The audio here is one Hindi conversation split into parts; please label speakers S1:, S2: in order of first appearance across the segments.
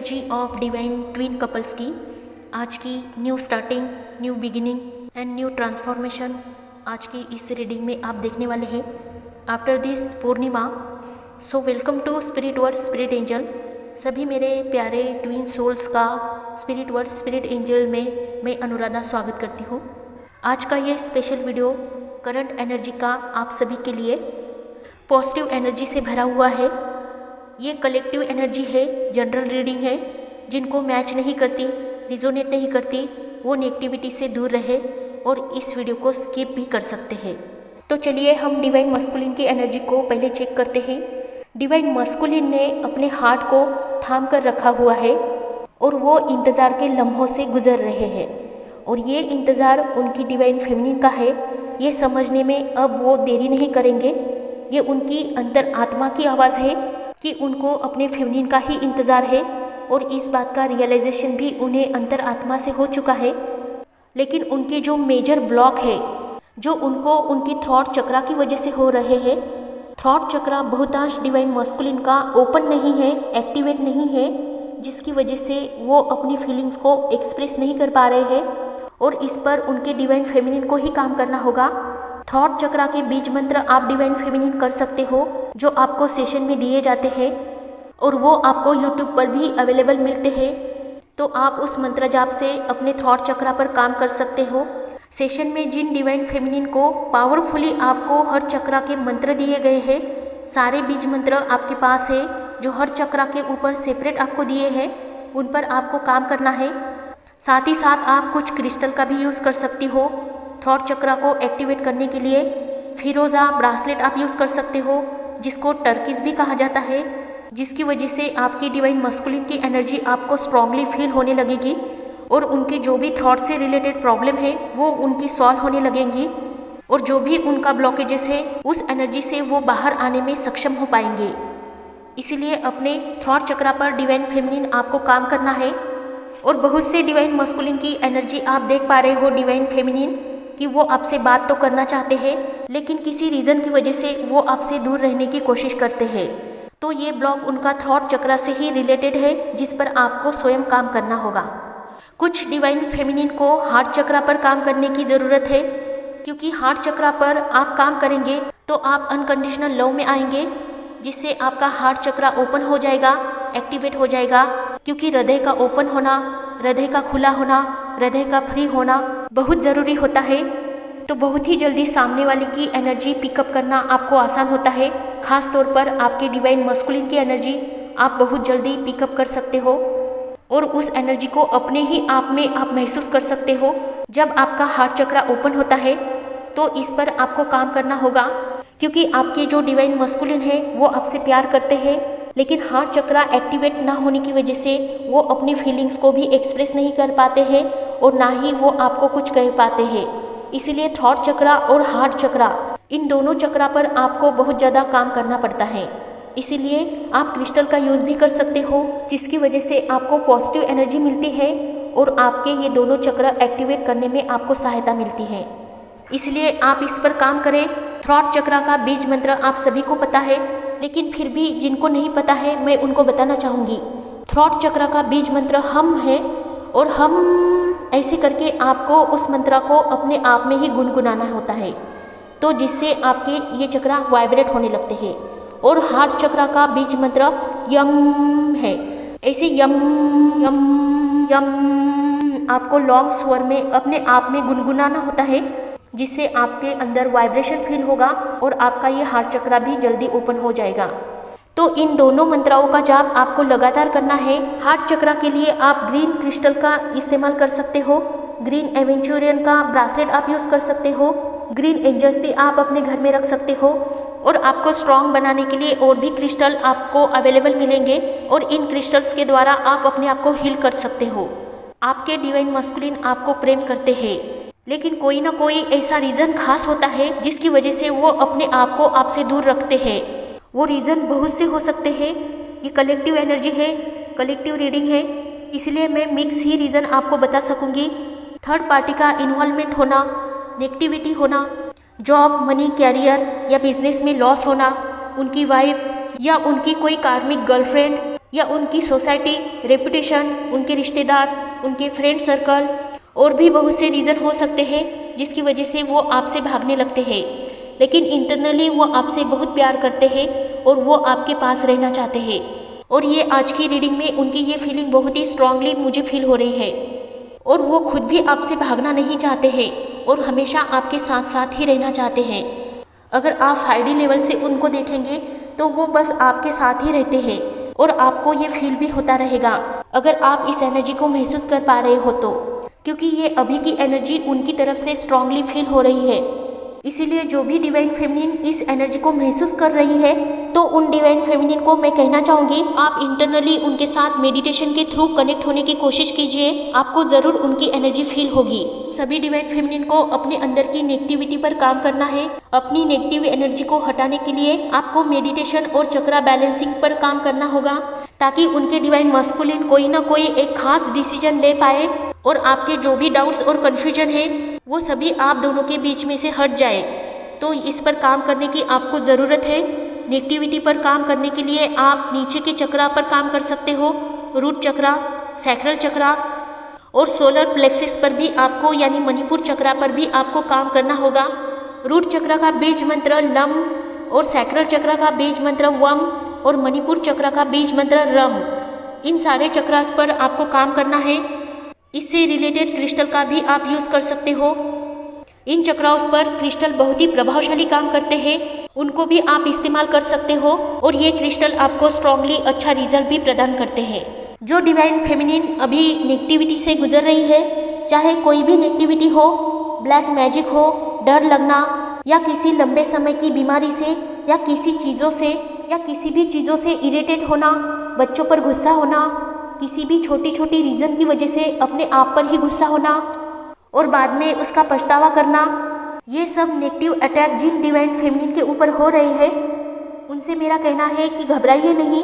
S1: Energy of divine twin couples की आज की new starting, new beginning and new transformation आज की इस रीडिंग में आप देखने वाले हैं। After this Purnima, so welcome to spirit word spirit angel. सभी मेरे प्यारे ट्विन सोल्स का स्पिरिट वर्ड स्पिरिट एंजल में मैं अनुराधा स्वागत करती हूँ। आज का ये स्पेशल वीडियो करंट एनर्जी का आप सभी के लिए पॉजिटिव एनर्जी से भरा हुआ है। ये कलेक्टिव एनर्जी है, जनरल रीडिंग है। जिनको मैच नहीं करती, रिजोनेट नहीं करती, वो नेगेटिविटी से दूर रहे और इस वीडियो को स्किप भी कर सकते हैं। तो चलिए हम डिवाइन मस्कुलिन की एनर्जी को पहले चेक करते हैं। डिवाइन मस्कुलिन ने अपने हार्ट को थाम कर रखा हुआ है और वो इंतज़ार के लम्हों से गुजर रहे हैं और ये इंतज़ार उनकी डिवाइन फेमिनिन का है। ये समझने में अब वो देरी नहीं करेंगे। ये उनकी अंतर आत्मा की आवाज़ है कि उनको अपने फेमिनिन का ही इंतज़ार है और इस बात का रियलाइजेशन भी उन्हें अंतर आत्मा से हो चुका है। लेकिन उनके जो मेजर ब्लॉक है, जो उनको उनकी थॉट चक्रा की वजह से हो रहे हैं, थॉट चक्रा बहुतांश डिवाइन मस्कुलिन का ओपन नहीं है, एक्टिवेट नहीं है, जिसकी वजह से वो अपनी फीलिंग्स को एक्सप्रेस नहीं कर पा रहे हैं और इस पर उनके डिवाइन फेमिनिन को ही काम करना होगा। थॉट चक्रा के बीज मंत्र आप डिवाइन फेमिनिन कर सकते हो, जो आपको सेशन में दिए जाते हैं और वो आपको यूट्यूब पर भी अवेलेबल मिलते हैं। तो आप उस मंत्र जाप से अपने थॉट चक्रा पर काम कर सकते हो। सेशन में जिन डिवाइन फेमिनिन को पावरफुली आपको हर चक्रा के मंत्र दिए गए हैं, सारे बीज मंत्र आपके पास है जो हर चक्रा के ऊपर सेपरेट आपको दिए हैं, उन पर आपको काम करना है। साथ ही साथ आप कुछ क्रिस्टल का भी यूज़ कर सकती हो थॉट चक्रा को एक्टिवेट करने के लिए। फिरोज़ा ब्रासलेट आप यूज़ कर सकते हो, जिसको टर्किस भी कहा जाता है, जिसकी वजह से आपकी डिवाइन मस्कुलिन की एनर्जी आपको स्ट्रांगली फील होने लगेगी और उनकी जो भी थॉट से रिलेटेड प्रॉब्लम है वो उनकी सॉल्व होने लगेंगी और जो भी उनका ब्लॉकेजेस है उस एनर्जी से वो बाहर आने में सक्षम हो पाएंगे। इसीलिए अपने थॉट चक्रा पर डिवाइन फेमिनिन आपको काम करना है। और बहुत से डिवाइन मस्कुलिन की एनर्जी आप देख पा रहे हो डिवाइन फेमिनिन कि वो आपसे बात तो करना चाहते हैं, लेकिन किसी रीज़न की वजह से वो आपसे दूर रहने की कोशिश करते हैं। तो ये ब्लॉक उनका थॉट चक्रा से ही रिलेटेड है, जिस पर आपको स्वयं काम करना होगा। कुछ डिवाइन फेमिनिन को हार्ट चक्रा पर काम करने की ज़रूरत है, क्योंकि हार्ट चक्रा पर आप काम करेंगे तो आप अनकंडीशनल लव में आएंगे, जिससे आपका हार्ट चक्रा ओपन हो जाएगा, एक्टिवेट हो जाएगा। क्योंकि हृदय का ओपन होना, हृदय का खुला होना, हृदय का फ्री होना बहुत ज़रूरी होता है। तो बहुत ही जल्दी सामने वाले की एनर्जी पिकअप करना आपको आसान होता है। खास तौर पर आपके डिवाइन मस्कुलिन की एनर्जी आप बहुत जल्दी पिकअप कर सकते हो और उस एनर्जी को अपने ही आप में आप महसूस कर सकते हो। जब आपका हार्ट चक्रा ओपन होता है तो इस पर आपको काम करना होगा, क्योंकि आपके जो डिवाइन मस्कुलिन है वो आपसे प्यार करते हैं, लेकिन हार्ट चक्रा एक्टिवेट ना होने की वजह से वो अपनी फीलिंग्स को भी एक्सप्रेस नहीं कर पाते हैं और ना ही वो आपको कुछ कह पाते हैं। इसीलिए थॉट चक्रा और हार्ट चक्रा, इन दोनों चक्रा पर आपको बहुत ज़्यादा काम करना पड़ता है। इसीलिए आप क्रिस्टल का यूज़ भी कर सकते हो, जिसकी वजह से आपको पॉजिटिव एनर्जी मिलती है और आपके ये दोनों चक्र एक्टिवेट करने में आपको सहायता मिलती है। इसलिए आप इस पर काम करें। थॉट चक्रा का बीज मंत्र आप सभी को पता है, लेकिन फिर भी जिनको नहीं पता है मैं उनको बताना चाहूँगी। थॉट चक्रा का बीज मंत्र हम है और हम ऐसे करके आपको उस मंत्र को अपने आप में ही गुनगुनाना होता है, तो जिससे आपके ये चक्रा वाइब्रेट होने लगते हैं। और हार्ट चक्रा का बीज मंत्र यम है। ऐसे यम यम यम आपको लॉन्ग स्वर में अपने आप में गुनगुनाना होता है, जिससे आपके अंदर वाइब्रेशन फील होगा और आपका ये हार्ट चक्रा भी जल्दी ओपन हो जाएगा। तो इन दोनों मंत्राओं का जाप आपको लगातार करना है। हार्ट चक्रा के लिए आप ग्रीन क्रिस्टल का इस्तेमाल कर सकते हो, ग्रीन एवेंचुरियन का ब्रासलेट आप यूज़ कर सकते हो, ग्रीन एंजल्स भी आप अपने घर में रख सकते हो और आपको स्ट्रॉन्ग बनाने के लिए और भी क्रिस्टल आपको अवेलेबल मिलेंगे और इन क्रिस्टल्स के द्वारा आप अपने आप को हील कर सकते हो। आपके डिवाइन मस्कुलिन आपको प्रेम करते हैं, लेकिन कोई ना कोई ऐसा रीज़न खास होता है जिसकी वजह से वो अपने आप को आपसे दूर रखते हैं। वो रीज़न बहुत से हो सकते हैं। ये कलेक्टिव एनर्जी है, कलेक्टिव रीडिंग है, इसलिए मैं मिक्स ही रीज़न आपको बता सकूँगी। थर्ड पार्टी का इन्वॉल्वमेंट होना, नेगेटिविटी होना, जॉब, मनी, कैरियर या बिजनेस में लॉस होना, उनकी वाइफ या उनकी कोई कार्मिक गर्लफ्रेंड या उनकी सोसाइटी रेपुटेशन, उनके रिश्तेदार, उनके फ्रेंड सर्कल और भी बहुत से रीज़न हो सकते हैं जिसकी वजह से वो आपसे भागने लगते हैं। लेकिन इंटरनली वो आपसे बहुत प्यार करते हैं और वो आपके पास रहना चाहते हैं। और ये आज की रीडिंग में उनकी ये फीलिंग बहुत ही स्ट्रांगली मुझे फील हो रही है। और वो खुद भी आपसे भागना नहीं चाहते हैं और हमेशा आपके साथ साथ ही रहना चाहते हैं। अगर आप 5D लेवल से उनको देखेंगे तो वो बस आपके साथ ही रहते हैं और आपको ये फील भी होता रहेगा अगर आप इस एनर्जी को महसूस कर पा रहे हो तो, क्योंकि ये अभी की एनर्जी उनकी तरफ से स्ट्रांगली फील हो रही है। इसीलिए जो भी डिवाइन फेमिनिन इस एनर्जी को महसूस कर रही है तो उन डिवाइन फेमिनिन को मैं कहना चाहूँगी, आप इंटरनली उनके साथ मेडिटेशन के थ्रू कनेक्ट होने की कोशिश कीजिए। आपको ज़रूर उनकी एनर्जी फील होगी। सभी डिवाइन फेमिनिन को अपने अंदर की नेगेटिविटी पर काम करना है। अपनी नेगेटिव एनर्जी को हटाने के लिए आपको मेडिटेशन और चक्रा बैलेंसिंग पर काम करना होगा ताकि उनके डिवाइन मस्कुलिन कोई ना कोई एक खास डिसीजन ले पाए और आपके जो भी डाउट्स और कन्फ्यूजन है वो सभी आप दोनों के बीच में से हट जाए। तो इस पर काम करने की आपको ज़रूरत है। नेगेटिविटी पर काम करने के लिए आप नीचे के चक्रा पर काम कर सकते हो, रूट चक्रा, सैक्रल चक्रा और सोलर प्लेक्सिस पर भी आपको यानी मणिपुर चक्रा पर भी आपको काम करना होगा। रूट चक्रा का बीज मंत्र लम और सैक्रल चक्रा का बीज मंत्र वम और मणिपुर चक्रा का बीज मंत्र रम, इन सारे चक्रास पर आपको काम करना है। इससे रिलेटेड क्रिस्टल का भी आप यूज़ कर सकते हो। इन चक्राओं पर क्रिस्टल बहुत ही प्रभावशाली काम करते हैं, उनको भी आप इस्तेमाल कर सकते हो और ये क्रिस्टल आपको स्ट्रांगली अच्छा रिजल्ट भी प्रदान करते हैं। जो डिवाइन फेमिनिन अभी नेगेटिविटी से गुजर रही है, चाहे कोई भी नेगेटिविटी हो, ब्लैक मैजिक हो, डर लगना या किसी लंबे समय की बीमारी से या किसी चीज़ों से या किसी भी चीज़ों से इरिटेट होना, बच्चों पर गुस्सा होना, किसी भी छोटी छोटी रीज़न की वजह से अपने आप पर ही गुस्सा होना और बाद में उसका पछतावा करना, ये सब नेगेटिव अटैक जिन डिवाइन फेमिनिन के ऊपर हो रहे हैं उनसे मेरा कहना है कि घबराइए नहीं।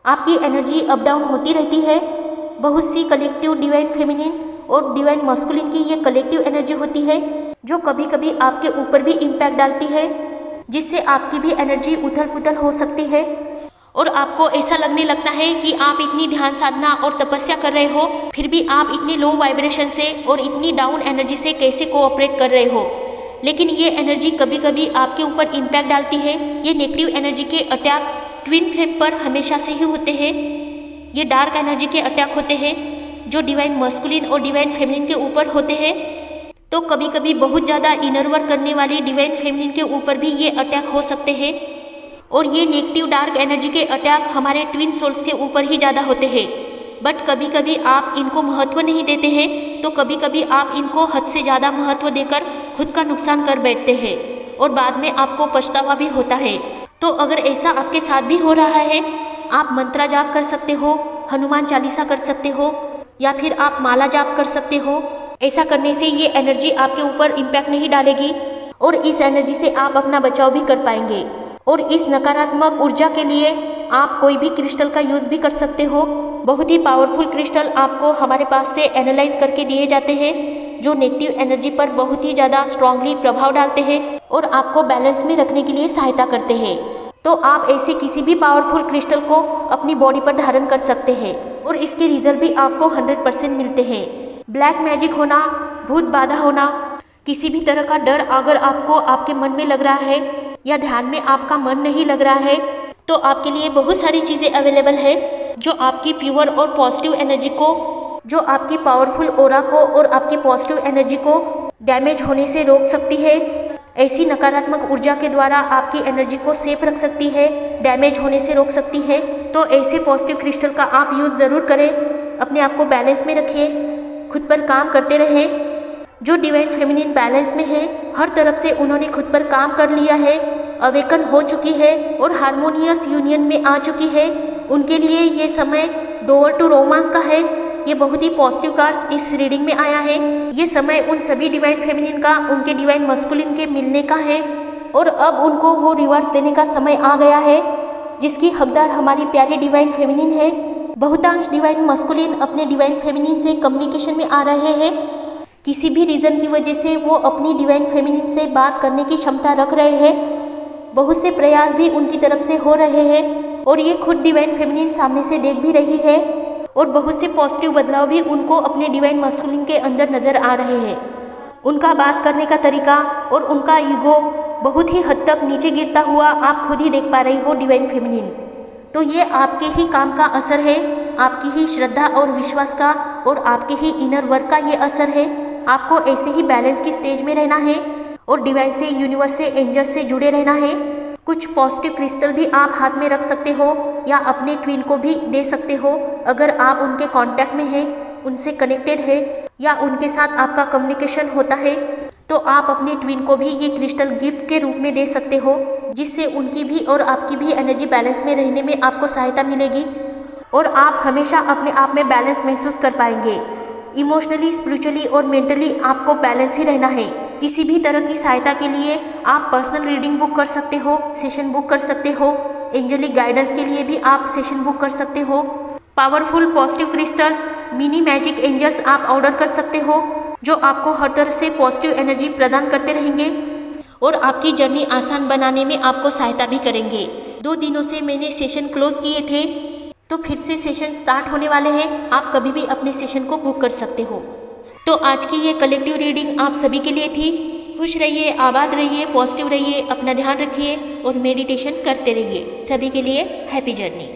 S1: आपकी एनर्जी अप डाउन होती रहती है। बहुत सी कलेक्टिव डिवाइन फेमिनिन और डिवाइन मस्कुलिन की ये कलेक्टिव एनर्जी होती है जो कभी कभी आपके ऊपर भी इम्पैक्ट डालती है, जिससे आपकी भी एनर्जी उथल पुथल हो सकती है और आपको ऐसा लगने लगता है कि आप इतनी ध्यान साधना और तपस्या कर रहे हो फिर भी आप इतनी लो वाइब्रेशन से और इतनी डाउन एनर्जी से कैसे कोऑपरेट कर रहे हो। लेकिन ये एनर्जी कभी कभी आपके ऊपर इम्पैक्ट डालती है। ये नेगेटिव एनर्जी के अटैक ट्विन फ्लेम पर हमेशा से ही होते हैं। ये डार्क एनर्जी के अटैक होते हैं जो डिवाइन मस्कुलिन और डिवाइन फेमिनिन के ऊपर होते हैं। तो कभी कभी बहुत ज़्यादा इनर वर्क करने वाली डिवाइन फेमिनिन के ऊपर भी ये अटैक हो सकते हैं और ये नेगेटिव डार्क एनर्जी के अटैक हमारे ट्विन सोल्स के ऊपर ही ज़्यादा होते हैं। बट कभी कभी आप इनको महत्व नहीं देते हैं, तो कभी कभी आप इनको हद से ज़्यादा महत्व देकर खुद का नुकसान कर बैठते हैं और बाद में आपको पछतावा भी होता है। तो अगर ऐसा आपके साथ भी हो रहा है, आप मंत्रा जाप कर सकते हो, हनुमान चालीसा कर सकते हो या फिर आप माला जाप कर सकते हो। ऐसा करने से ये एनर्जी आपके ऊपर इम्पैक्ट नहीं डालेगी और इस एनर्जी से आप अपना बचाव भी कर पाएंगे। और इस नकारात्मक ऊर्जा के लिए आप कोई भी क्रिस्टल का यूज़ भी कर सकते हो। बहुत ही पावरफुल क्रिस्टल आपको हमारे पास से एनालाइज करके दिए जाते हैं जो नेगेटिव एनर्जी पर बहुत ही ज़्यादा स्ट्रांगली प्रभाव डालते हैं और आपको बैलेंस में रखने के लिए सहायता करते हैं। तो आप ऐसे किसी भी पावरफुल क्रिस्टल को अपनी बॉडी पर धारण कर सकते हैं और इसके रिजल्ट भी आपको 100% मिलते हैं। ब्लैक मैजिक होना, भूत बाधा होना, किसी भी तरह का डर अगर आपको आपके मन में लग रहा है या ध्यान में आपका मन नहीं लग रहा है, तो आपके लिए बहुत सारी चीज़ें अवेलेबल है जो आपकी प्योर और पॉजिटिव एनर्जी को, जो आपकी पावरफुल ऑरा को और आपकी पॉजिटिव एनर्जी को डैमेज होने से रोक सकती है। ऐसी नकारात्मक ऊर्जा के द्वारा आपकी एनर्जी को सेफ रख सकती है, डैमेज होने से रोक सकती है। तो ऐसे पॉजिटिव क्रिस्टल का आप यूज़ ज़रूर करें। अपने आप को बैलेंस में रखिए, खुद पर काम करते रहें। जो डिवाइन फेमिनिन बैलेंस में है, हर तरफ से उन्होंने खुद पर काम कर लिया है, अवेकन हो चुकी है और हारमोनियस यूनियन में आ चुकी है। उनके लिए ये समय डोर टू रोमांस का है। ये बहुत ही पॉजिटिव कार्ड्स इस रीडिंग में आया है। ये समय उन सभी डिवाइन फेमिनिन का उनके डिवाइन मस्कुलिन के मिलने का है और अब उनको वो रिवार्ड्स देने का समय आ गया है जिसकी हकदार हमारी प्यारी डिवाइन फेमिनिन है। बहुतांश डिवाइन मस्कुलिन अपने डिवाइन फेमिनिन से कम्युनिकेशन में आ रहे हैं। किसी भी रीज़न की वजह से वो अपनी डिवाइन फेमिनिन से बात करने की क्षमता रख रहे हैं। बहुत से प्रयास भी उनकी तरफ से हो रहे हैं और ये खुद डिवाइन फेमिनिन सामने से देख भी रही है और बहुत से पॉजिटिव बदलाव भी उनको अपने डिवाइन मस्कुलिन के अंदर नज़र आ रहे हैं। उनका बात करने का तरीका और उनका ईगो बहुत ही हद तक नीचे गिरता हुआ आप खुद ही देख पा रही हो डिवाइन फेमिनिन। तो ये आपके ही काम का असर है, आपकी ही श्रद्धा और विश्वास का और आपके ही इनर वर्क का ये असर है। आपको ऐसे ही बैलेंस की स्टेज में रहना है और डिवाइन से, यूनिवर्स से, एंजल्स से जुड़े रहना है। कुछ पॉजिटिव क्रिस्टल भी आप हाथ में रख सकते हो या अपने ट्विन को भी दे सकते हो अगर आप उनके कांटेक्ट में हैं, उनसे कनेक्टेड है या उनके साथ आपका कम्युनिकेशन होता है, तो आप अपने ट्विन को भी ये क्रिस्टल गिफ्ट के रूप में दे सकते हो, जिससे उनकी भी और आपकी भी एनर्जी बैलेंस में रहने में आपको सहायता मिलेगी और आप हमेशा अपने आप में बैलेंस महसूस कर पाएंगे। इमोशनली, स्पिरिचुअली और मेंटली आपको बैलेंस ही रहना है। किसी भी तरह की सहायता के लिए आप पर्सनल रीडिंग बुक कर सकते हो, सेशन बुक कर सकते हो। एंजेलिक गाइडेंस के लिए भी आप सेशन बुक कर सकते हो। Powerful positive crystals, mini magic angels आप ऑर्डर कर सकते हो, जो आपको हर तरह से पॉजिटिव एनर्जी प्रदान करते रहेंगे और आपकी जर्नी आसान बनाने में आपको सहायता भी करेंगे। 2 दिनों से मैंने सेशन क्लोज किए थे, तो फिर से सेशन स्टार्ट होने वाले हैं। आप कभी भी अपने सेशन को बुक कर सकते हो। तो आज की ये कलेक्टिव रीडिंग आप सभी के लिए थी। खुश रहिए, आबाद रहिए, पॉजिटिव रहिए, अपना ध्यान रखिए और मेडिटेशन करते रहिए। सभी के लिए हैप्पी जर्नी।